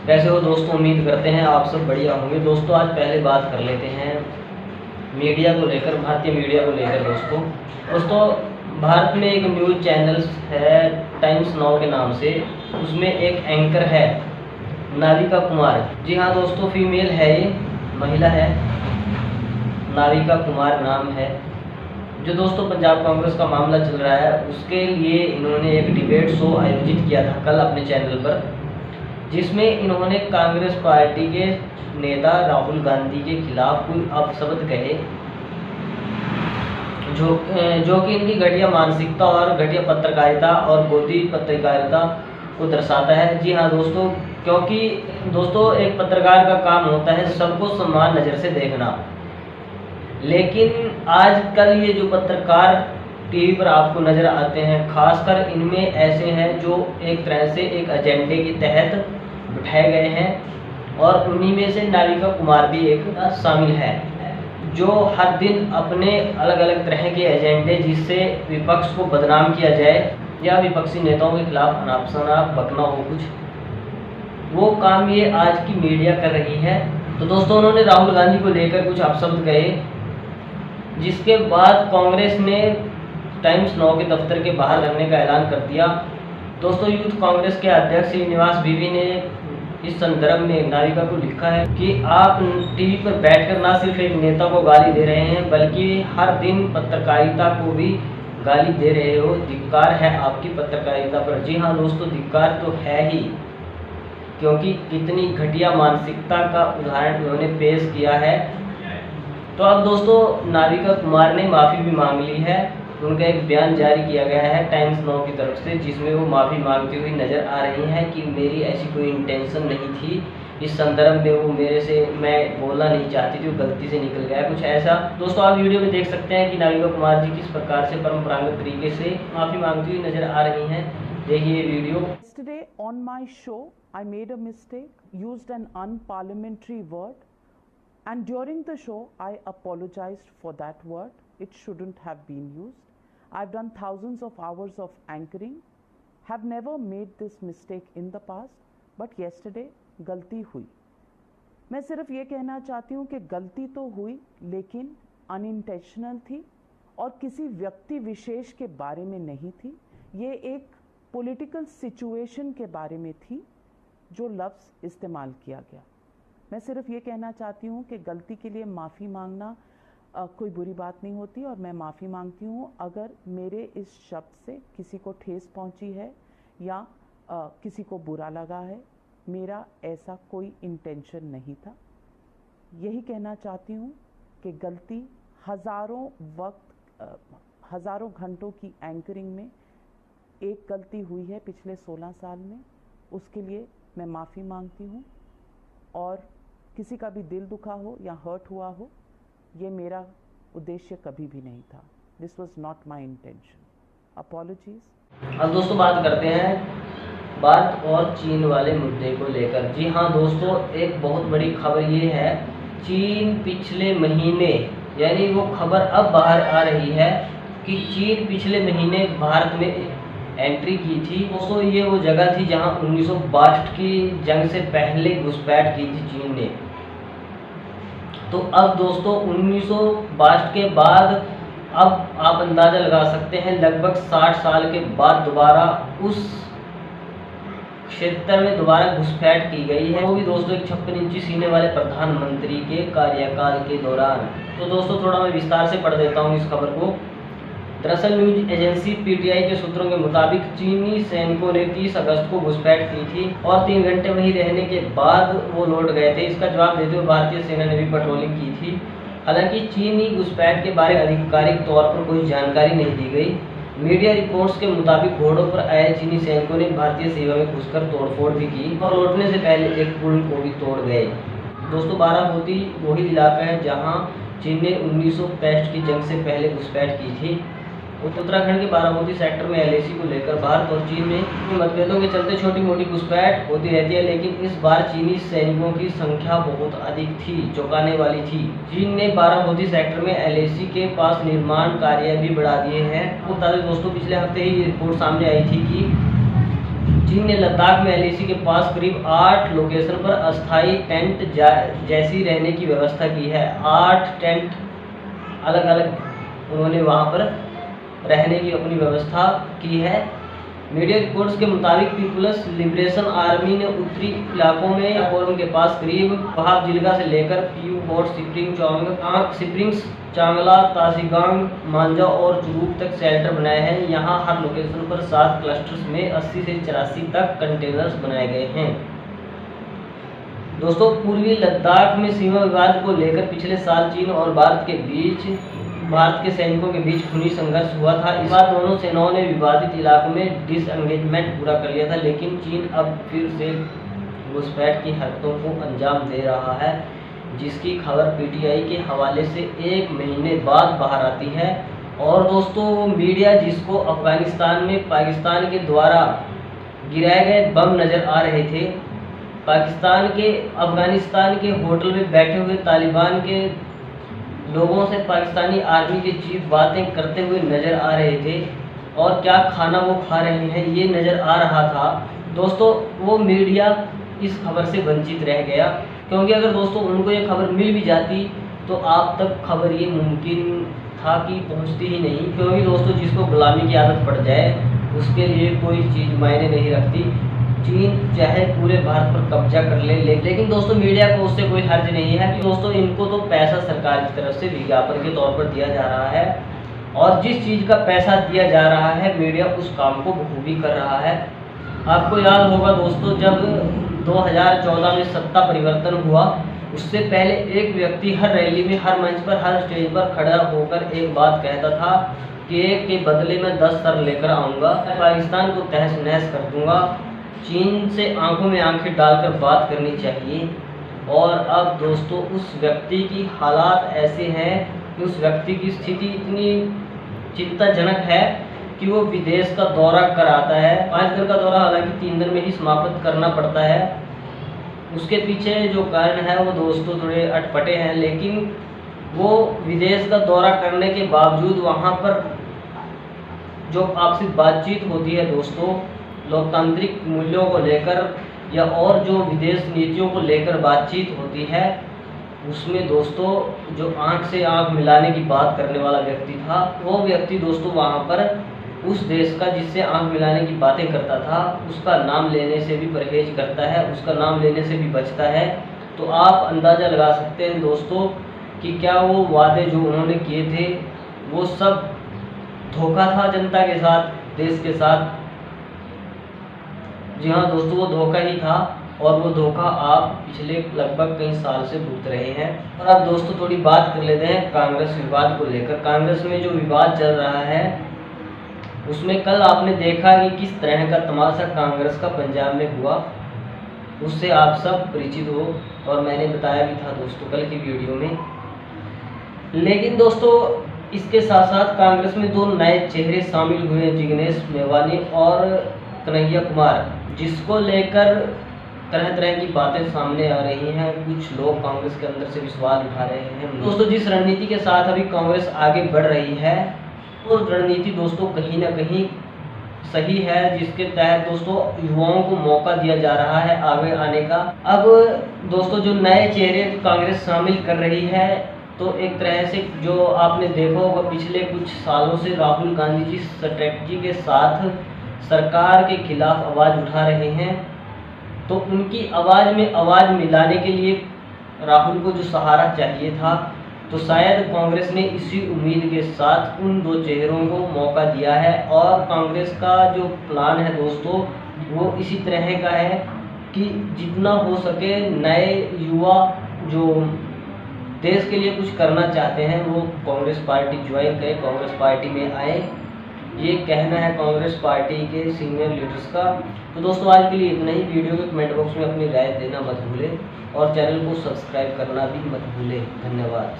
कैसे हो दोस्तों, उम्मीद करते हैं आप सब बढ़िया होंगे। दोस्तों आज पहले बात कर लेते हैं मीडिया को लेकर, भारतीय मीडिया को लेकर। दोस्तों भारत में एक न्यूज़ चैनल है टाइम्स नाउ के नाम से, उसमें एक एंकर है नाविका कुमार। जी हाँ दोस्तों, फीमेल है, ये महिला है, नाविका कुमार नाम है। जो दोस्तों पंजाब कांग्रेस का मामला चल रहा है उसके लिए इन्होंने एक डिबेट शो आयोजित किया था कल अपने चैनल पर, जिसमें इन्होंने कांग्रेस पार्टी के नेता राहुल गांधी के खिलाफ कोई अपशब्द कहे जो कि इनकी घटिया मानसिकता और घटिया पत्रकारिता और गोदी पत्रकारिता को दर्शाता है। जी हाँ दोस्तों, क्योंकि दोस्तों एक पत्रकार का काम होता है सबको समान नज़र से देखना, लेकिन आजकल ये जो पत्रकार टीवी पर आपको नज़र आते हैं, खासकर इनमें ऐसे हैं जो एक तरह से एक एजेंडे के तहत बिठाए गए हैं, और उन्हीं में से नाविका कुमार भी एक शामिल है, जो हर दिन अपने अलग अलग तरह के एजेंडे, जिससे विपक्ष को बदनाम किया जाए या विपक्षी नेताओं के खिलाफ अनाप बकना हो कुछ, वो काम ये आज की मीडिया कर रही है। तो दोस्तों उन्होंने राहुल गांधी को लेकर कुछ अपशब्द कहे, जिसके बाद कांग्रेस ने टाइम्स नाउ के दफ्तर के बाहर लगने का ऐलान कर दिया। दोस्तों यूथ कांग्रेस के अध्यक्ष श्रीनिवास बीवी ने इस संदर्भ में नाविका को लिखा है कि आप टीवी पर बैठकर ना सिर्फ एक नेता को गाली दे रहे हैं, बल्कि हर दिन पत्रकारिता को भी गाली दे रहे हो। धिक्कार है आपकी पत्रकारिता पर। जी हाँ दोस्तों, धिक्कार तो है ही, क्योंकि इतनी घटिया मानसिकता का उदाहरण उन्होंने पेश किया है। तो अब दोस्तों नाविका कुमार ने माफ़ी भी मांग ली है। उनका एक बयान जारी किया गया है टाइम्स नाउ की तरफ से, जिसमें वो माफ़ी मांगती हुई नज़र आ रही हैं कि मेरी ऐसी कोई इंटेंशन नहीं थी। इस संदर्भ में वो मेरे से, मैं बोलना नहीं चाहती थी, वो गलती से निकल गया कुछ ऐसा। दोस्तों आप वीडियो में देख सकते हैं कि नाविका कुमार जी किस प्रकार से परंपरागत तरीके से माफ़ी मांगती हुई नज़र आ रही हैं। देखिए video. Yesterday on my show, I made a mistake, used an unparliamentary word, and during the show, I apologized for that word. It shouldn't have been used. I've done thousands of hours of anchoring, have never made this mistake in the past, but yesterday गलती हुई। मैं सिर्फ ये कहना चाहती हूँ कि गलती तो हुई, लेकिन अनइंटेंशनल थी और किसी व्यक्ति विशेष के बारे में नहीं थी। ये एक पॉलिटिकल सिचुएशन के बारे में थी जो लफ्ज़ इस्तेमाल किया गया। मैं सिर्फ ये कहना चाहती हूँ कि गलती के लिए माफ़ी मांगना कोई बुरी बात नहीं होती, और मैं माफ़ी मांगती हूँ अगर मेरे इस शब्द से किसी को ठेस पहुँची है या किसी को बुरा लगा है। मेरा ऐसा कोई इंटेंशन नहीं था। यही कहना चाहती हूँ कि गलती हज़ारों घंटों की एंकरिंग में एक गलती हुई है पिछले 16 साल में, उसके लिए मैं माफ़ी मांगती हूँ। और किसी का भी दिल दुखा हो या हर्ट हुआ हो, ये मेरा उद्देश्य कभी भी नहीं था। This was not my intention. Apologies. अब दोस्तों बात करते हैं भारत और चीन वाले मुद्दे को लेकर। जी हाँ दोस्तों, एक बहुत बड़ी खबर ये है, चीन पिछले महीने, यानी वो खबर अब बाहर आ रही है कि चीन पिछले महीने भारत में एंट्री की थी। दोस्तों ये वो जगह थी जहां 1962 की जंग से पहले घुसपैठ की थी चीन ने। तो अब दोस्तों 1962 के बाद अब आप अंदाज़ा लगा सकते हैं लगभग 60 साल के बाद दोबारा उस क्षेत्र में दोबारा घुसपैठ की गई है, वो भी दोस्तों एक 56 इंची सीने वाले प्रधानमंत्री के कार्यकाल के दौरान। तो दोस्तों थोड़ा मैं विस्तार से पढ़ देता हूँ इस खबर को। दरअसल न्यूज एजेंसी पीटीआई के सूत्रों के मुताबिक चीनी सैनिकों ने 30 अगस्त को घुसपैठ की थी और 3 घंटे वहीं रहने के बाद वो लौट गए थे। इसका जवाब देते हुए भारतीय सेना ने भी पेट्रोलिंग की थी। हालांकि चीनी घुसपैठ के बारे में आधिकारिक तौर पर कोई जानकारी नहीं दी गई। मीडिया रिपोर्ट्स के मुताबिक घोड़ों पर आए चीनी सैनिकों ने भारतीय सीमा में घुसकर तोड़फोड़ भी की और लौटने से पहले एक पुल को भी तोड़ गए। दोस्तों बारामती वही इलाका है जहाँ चीन ने 1965 की जंग से पहले घुसपैठ की थी। उत्तराखंड के बारामती सेक्टर में एलएसी को लेकर भारत और चीन में मतभेदों के चलते छोटी मोटी घुसपैठ होती रहती है, लेकिन इस बार चीनी सैनिकों की संख्या बहुत अधिक थी, चौंकाने वाली थी। चीन ने बारामती सेक्टर में एलएसी के पास निर्माण कार्य भी बढ़ा दिए हैं। बता दें दोस्तों, पिछले हफ्ते ही रिपोर्ट सामने आई थी कि चीन ने लद्दाख में LAC के पास करीब 8 लोकेशन पर अस्थायी टेंट जैसी रहने की व्यवस्था की है। 8 टेंट अलग अलग उन्होंने वहाँ पर रहने की अपनी व्यवस्था की है। मीडिया रिपोर्ट्स के मुताबिक पीपुल्स लिबरेशन आर्मी ने उत्तरी इलाकों में फोरम के पास करीब वहाब जिलगा से लेकर पीयू बोट स्प्रिंग्स चांगला तासीगांग मांजा और चुरूक तक शेल्टर बनाए हैं। यहाँ हर लोकेशन पर 7 क्लस्टर्स में 80 से 84 तक कंटेनर्स बनाए गए हैं। दोस्तों, पूर्वी लद्दाख में सीमा विवाद को लेकर पिछले साल चीन और भारत के सैनिकों के बीच खूनी संघर्ष हुआ था। इस बार दोनों सेनाओं ने विवादित इलाकों में डिसएंगेजमेंट पूरा कर लिया था, लेकिन चीन अब फिर से घुसपैठ की हरकतों को अंजाम दे रहा है, जिसकी खबर PTI के हवाले से 1 महीने बाद बाहर आती है। और दोस्तों, वो मीडिया जिसको अफगानिस्तान में पाकिस्तान के द्वारा गिराए गए बम नज़र आ रहे थे, अफगानिस्तान के होटल में बैठे हुए तालिबान के लोगों से पाकिस्तानी आर्मी के चीफ बातें करते हुए नज़र आ रहे थे और क्या खाना वो खा रहे हैं ये नज़र आ रहा था। दोस्तों, वो मीडिया इस खबर से वंचित रह गया, क्योंकि अगर दोस्तों उनको ये खबर मिल भी जाती तो आप तक खबर ये मुमकिन था कि पहुंचती ही नहीं, क्योंकि दोस्तों जिसको गुलामी की आदत पड़ जाए उसके लिए कोई चीज़ मायने नहीं रखती। चीन चाहे पूरे भारत पर कब्जा कर ले, लेकिन दोस्तों मीडिया को उससे कोई हर्ज नहीं है कि दोस्तों इनको तो पैसा सरकार की तरफ से विज्ञापन के तौर पर दिया जा रहा है, और जिस चीज़ का पैसा दिया जा रहा है मीडिया उस काम को बखूबी कर रहा है। आपको याद होगा दोस्तों, जब 2014 में सत्ता परिवर्तन हुआ, उससे पहले एक व्यक्ति हर रैली में, हर मंच पर, हर स्टेज पर खड़ा होकर एक बात कहता था कि एक के बदले में 10 सर लेकर आऊँगा, पाकिस्तान को तहस नहस कर दूँगा। चीन से आंखों में आंखें डालकर बात करनी चाहिए। और अब दोस्तों उस व्यक्ति की हालात ऐसे हैं कि उस व्यक्ति की स्थिति इतनी चिंताजनक है कि वो विदेश का दौरा कर आता है। 5 दिन का दौरा हालांकि 3 दिन में ही समाप्त करना पड़ता है। उसके पीछे जो कारण है वो दोस्तों थोड़े अटपटे हैं, लेकिन वो विदेश का दौरा करने के बावजूद वहाँ पर जो आपसी बातचीत होती है दोस्तों, लोकतांत्रिक मूल्यों को लेकर या और जो विदेश नीतियों को लेकर बातचीत होती है, उसमें दोस्तों जो आंख से आंख मिलाने की बात करने वाला व्यक्ति था, वो व्यक्ति दोस्तों वहाँ पर उस देश का जिससे आंख मिलाने की बातें करता था उसका नाम लेने से भी परहेज करता है, उसका नाम लेने से भी बचता है। तो आप अंदाज़ा लगा सकते हैं दोस्तों कि क्या वो वादे जो उन्होंने किए थे वो सब धोखा था जनता के साथ, देश के साथ। जी हाँ दोस्तों, वो धोखा ही था, और वो धोखा आप पिछले लगभग कई साल से भुगत रहे हैं। और अब दोस्तों थोड़ी बात कर लेते हैं कांग्रेस विवाद को लेकर। कांग्रेस में जो विवाद चल रहा है उसमें कल आपने देखा कि किस तरह का तमाशा कांग्रेस का पंजाब में हुआ, उससे आप सब परिचित हो, और मैंने बताया भी था दोस्तों कल की वीडियो में। लेकिन दोस्तों इसके साथ साथ कांग्रेस में 2 नए चेहरे शामिल हुए, जिग्नेश मेवानी और कन्हैया कुमार, जिसको लेकर तरह तरह की बातें सामने आ रही हैं। कुछ लोग कांग्रेस के अंदर से भी सवाल उठा रहे हैं। दोस्तों जिस रणनीति के साथ अभी कांग्रेस आगे बढ़ रही है वो रणनीति दोस्तों कहीं ना कहीं सही है, जिसके तहत दोस्तों युवाओं को मौका दिया जा रहा है आगे आने का। अब दोस्तों जो नए चेहरे कांग्रेस शामिल कर रही है, तो एक तरह से जो आपने देखा होगा पिछले कुछ सालों से राहुल गांधी जी स्ट्रेटजी के साथ सरकार के खिलाफ आवाज़ उठा रहे हैं, तो उनकी आवाज़ में आवाज़ मिलाने के लिए राहुल को जो सहारा चाहिए था, तो शायद कांग्रेस ने इसी उम्मीद के साथ उन 2 चेहरों को मौका दिया है। और कांग्रेस का जो प्लान है दोस्तों वो इसी तरह का है कि जितना हो सके नए युवा जो देश के लिए कुछ करना चाहते हैं वो कांग्रेस पार्टी ज्वाइन करें, कांग्रेस पार्टी में आए, ये कहना है कांग्रेस पार्टी के सीनियर लीडर्स का। तो दोस्तों आज के लिए इतना ही। वीडियो के कमेंट बॉक्स में अपनी राय देना मत भूलें और चैनल को सब्सक्राइब करना भी मत भूलें। धन्यवाद।